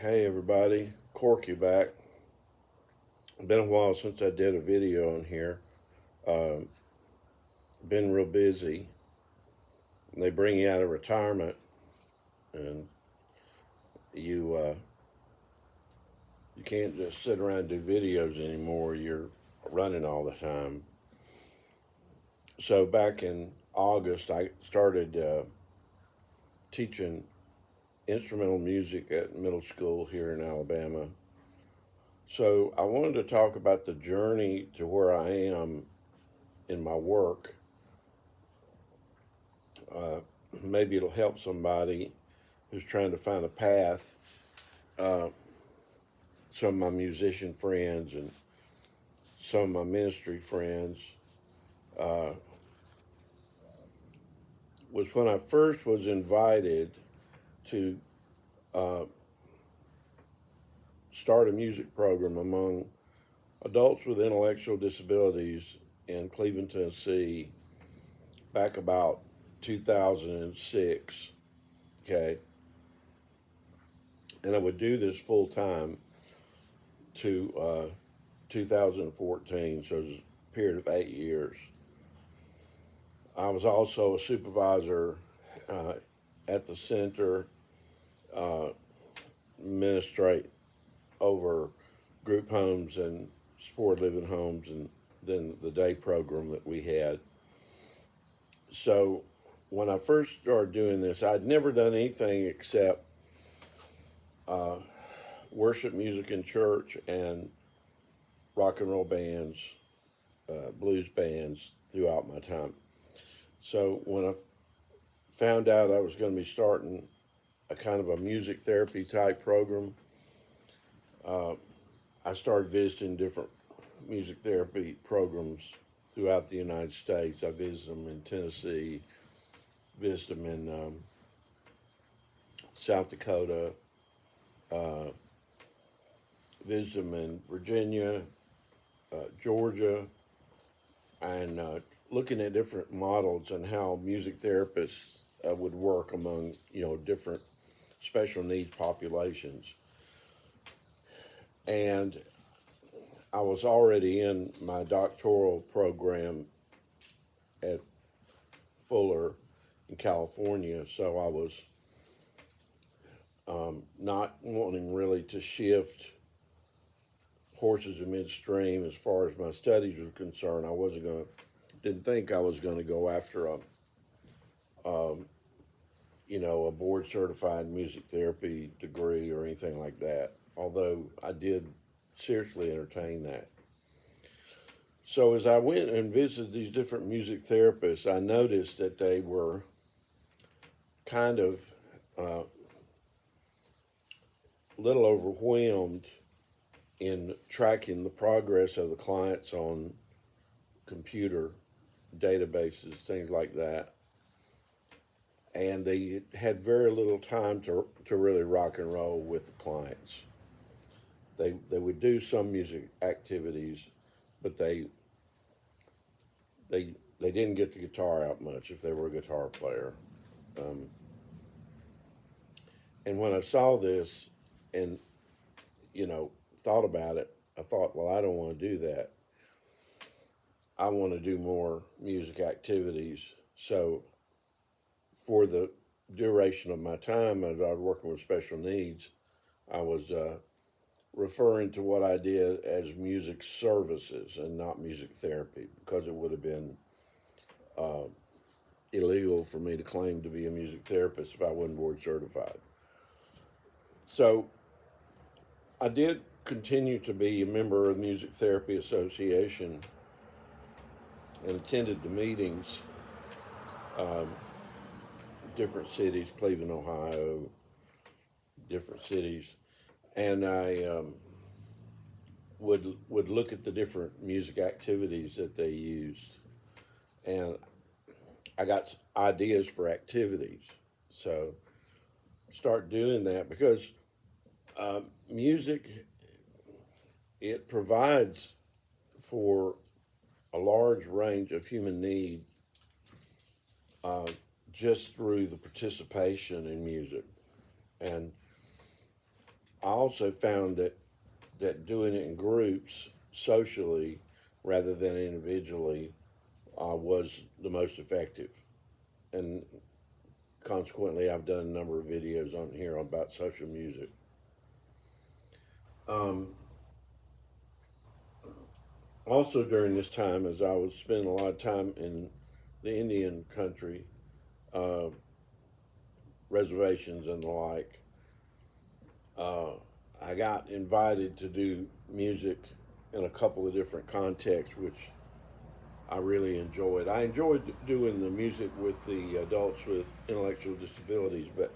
Hey everybody, Corky back. Been a while since I did a video on here. Uh, been real busy. They bring you out of retirement, and you can't just sit around and do videos anymore. You're running all the time. So back in August, I started teaching instrumental music at middle school here in Alabama. So I wanted to talk about the journey to where I am in my work. Uh, Maybe it'll help somebody who's trying to find a path. Uh, some of my musician friends and some of my ministry friends uh, was when I first was invited to uh, start a music program among adults with intellectual disabilities in Cleveland, Tennessee, back about 2006. Okay, and I would do this full time to 2014, so it was a period of 8 years. I was also a supervisor uh, at the center, uh, administrate over group homes and supported living homes, and then the day program that we had. So when I first started doing this, I'd never done anything except uh, worship music in church and rock and roll bands, blues bands throughout my time. So when I found out I was going to be starting a kind of a music therapy type program, uh, I started visiting different music therapy programs throughout the United States. I visited them in Tennessee, visited them in South Dakota, uh, visited them in Virginia, Georgia, and looking at different models and how music therapists would work among different special needs populations. And I was already in my doctoral program at Fuller in California, so I was not wanting really to shift horses in midstream as far as my studies were concerned. Didn't think I was going to go after a board certified music therapy degree or anything like that. Although I did seriously entertain that. So as I went and visited these different music therapists, I noticed that they were kind of a little overwhelmed in tracking the progress of the clients on computer databases, things like that. And they had very little time to really rock and roll with the clients. They would do some music activities, but they didn't get the guitar out much if they were a guitar player. Um, and when I saw this and thought about it, I thought, well, I don't want to do that. I want to do more music activities. So for the duration of my time as I was working with special needs, I was referring to what I did as music services and not music therapy, because it would have been uh, illegal for me to claim to be a music therapist if I wasn't board certified. So I did continue to be a member of the Music Therapy Association and attended the meetings, um, different cities, Cleveland, Ohio, different cities, and I would look at the different music activities that they used, and I got ideas for activities. So start doing that because music, it provides for a large range of human need uh, just through the participation in music. And I also found that doing it in groups socially rather than individually was the most effective. And consequently, I've done a number of videos on here about social music. Um, Also, during this time, as I was spending a lot of time in the Indian country, uh, reservations and the like, uh, I got invited to do music in a couple of different contexts, which I really enjoyed. I enjoyed doing the music with the adults with intellectual disabilities, but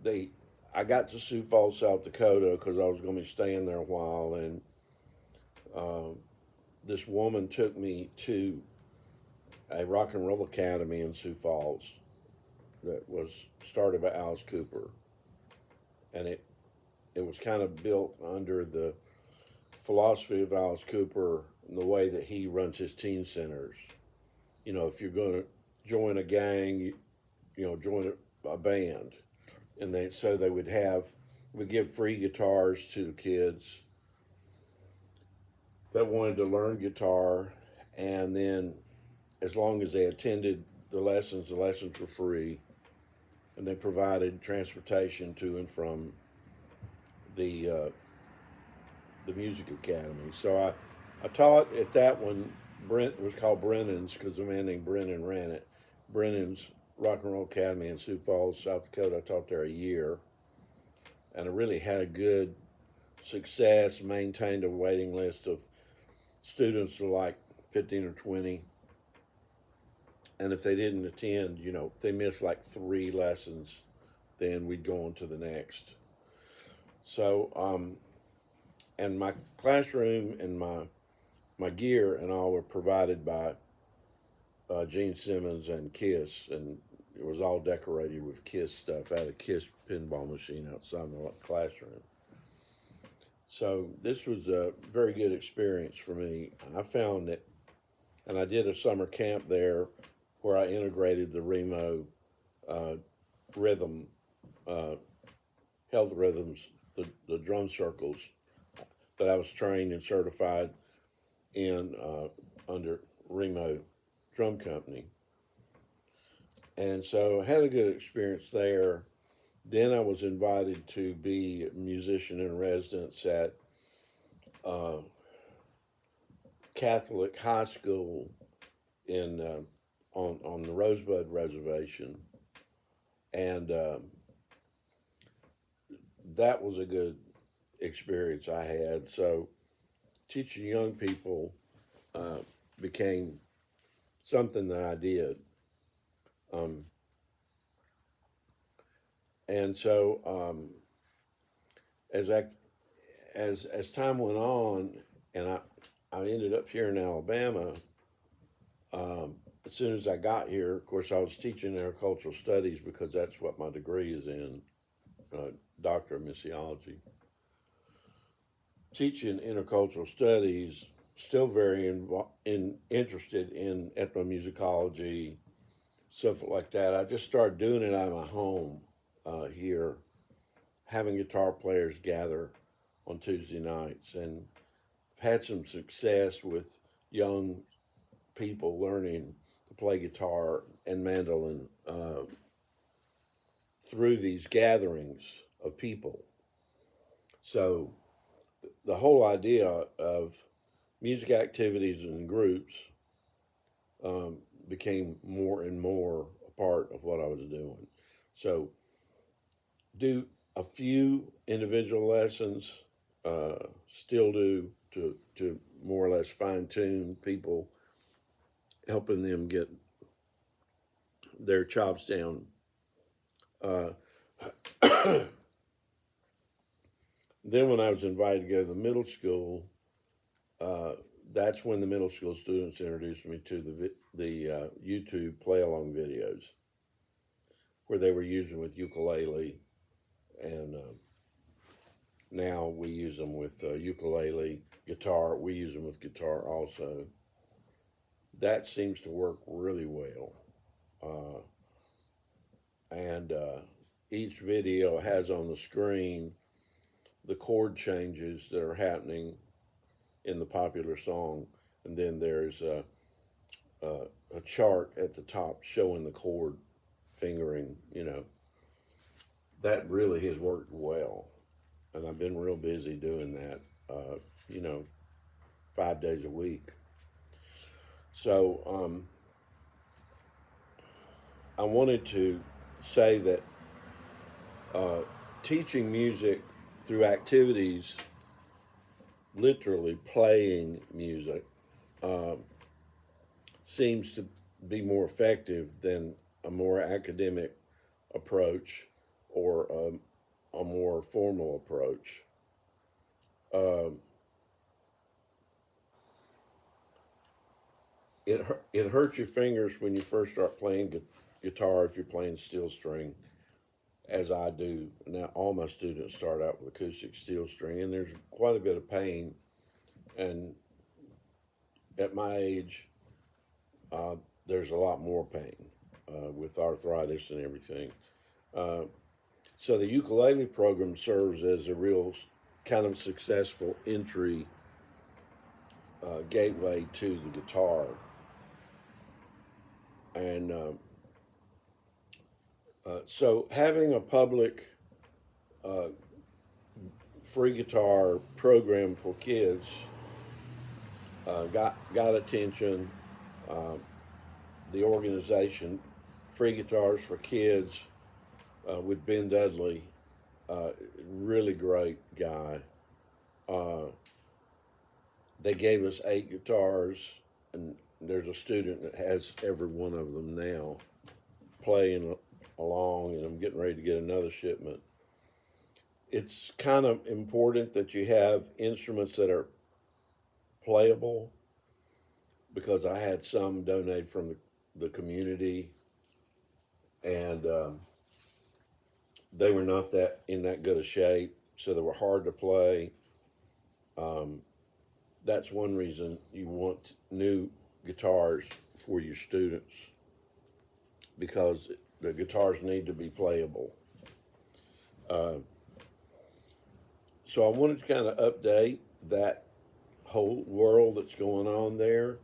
they, I got to Sioux Falls, South Dakota, because I was going to be staying there a while, and uh, this woman took me to a rock and roll academy in Sioux Falls that was started by Alice Cooper, and it was kind of built under the philosophy of Alice Cooper and the way that he runs his teen centers. You know, if you're going to join a gang, join a band, and they would give free guitars to the kids that wanted to learn guitar, and then as long as they attended the lessons were free, and they provided transportation to and from the uh, the music academy. So I taught at that one. Brent was called Brennan's because a man named Brennan ran it. Brennan's Rock and Roll Academy in Sioux Falls, South Dakota. I taught there a year, and I really had a good success. Maintained a waiting list of students of like 15 or 20, and if they didn't attend, if they missed like 3 lessons, then we'd go on to the next. So, and my classroom and my gear and all were provided by Gene Simmons and Kiss, and it was all decorated with Kiss stuff. I had a Kiss pinball machine outside my classroom. So this was a very good experience for me. I found that, and I did a summer camp there where I integrated the Remo uh, rhythm, uh, health rhythms, the drum circles that I was trained and certified in under Remo Drum Company. And so I had a good experience there. Then I was invited to be a musician in residence at uh, Catholic High School in on the Rosebud Reservation, and that was a good experience I had. So teaching young people uh, became something that I did, um, and so as I as time went on, and I ended up here in Alabama. As soon as I got here, of course, I was teaching agricultural studies because that's what my degree is in, Doctor of Missiology. Teaching intercultural studies, still very interested in ethnomusicology, stuff like that. I just started doing it out of my home here, having guitar players gather on Tuesday nights, and had some success with young people learning to play guitar and mandolin through these gatherings of people. So the whole idea of music activities in groups um, became more and more a part of what I was doing. So do a few individual lessons, still do to more or less fine tune people, helping them get their chops down. Uh, then when I was invited to go to the middle school, uh, that's when the middle school students introduced me to the YouTube play along videos where they were using with ukulele, and now we use them with ukulele, guitar. We use them with guitar also. That seems to work really well, and each video has on the screen the chord changes that are happening in the popular song, and then there's a chart at the top showing the chord fingering. That really has worked well, and I've been real busy doing that. You know, 5 days a week. So I wanted to say that uh, teaching music through activities, literally playing music, seems to be more effective than a more academic approach or a more formal approach. Uh, it hurts your fingers when you first start playing guitar if you're playing steel string, as I do. Now, all my students start out with acoustic steel string, and there's quite a bit of pain. And at my age, uh, there's a lot more pain with arthritis and everything. Uh, so the ukulele program serves as a real kind of successful entry gateway to the guitar. And so having a public uh, free guitar program for kids got attention. Uh, the organization, Free Guitars for Kids, with Ben Dudley, really great guy. Uh, they gave us 8 guitars, and there's a student that has every one of them now playing along, and I'm getting ready to get another shipment. It's kind of important that you have instruments that are playable, because I had some donated from the community, and they were not that in that good a shape, so they were hard to play. Um, that's one reason you want new guitars for your students, because the guitars need to be playable. Uh, so I wanted to kind of update that whole world that's going on there.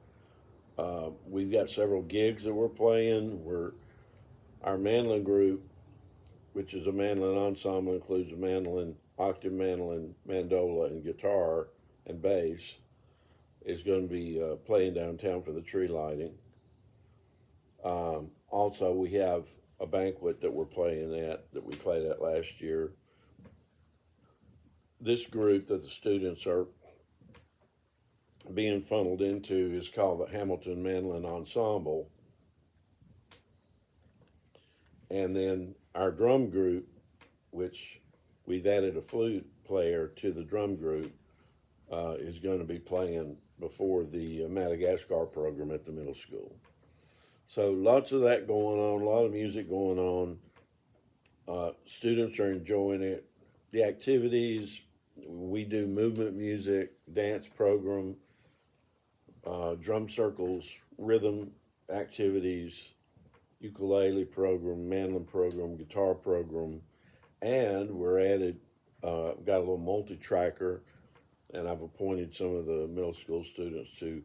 We've got several gigs that we're playing. Our mandolin group, which is a mandolin ensemble, includes a mandolin, octave mandolin, mandola, and guitar and bass, is going to be playing downtown for the tree lighting. Also, we have a banquet that we're playing at, that we played at last year. This group that the students are being funneled into is called the Hamilton Mandolin Ensemble. And then our drum group, which we've added a flute player to the drum group, is going to be playing before the Madagascar program at the middle school. So lots of that going on, a lot of music going on. Students are enjoying it. The activities, we do movement music, dance program, drum circles, rhythm activities, ukulele program, mandolin program, guitar program, and got a little multi-tracker, and I've appointed some of the middle school students to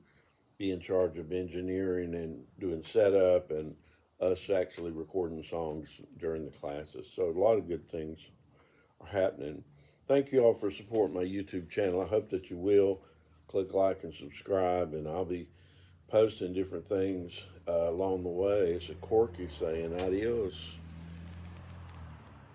be in charge of engineering and doing setup, and us actually recording songs during the classes. So a lot of good things are happening. Thank you all for supporting my YouTube channel. I hope that you will click like and subscribe, and I'll be posting different things along the way. It's a Corky saying adios.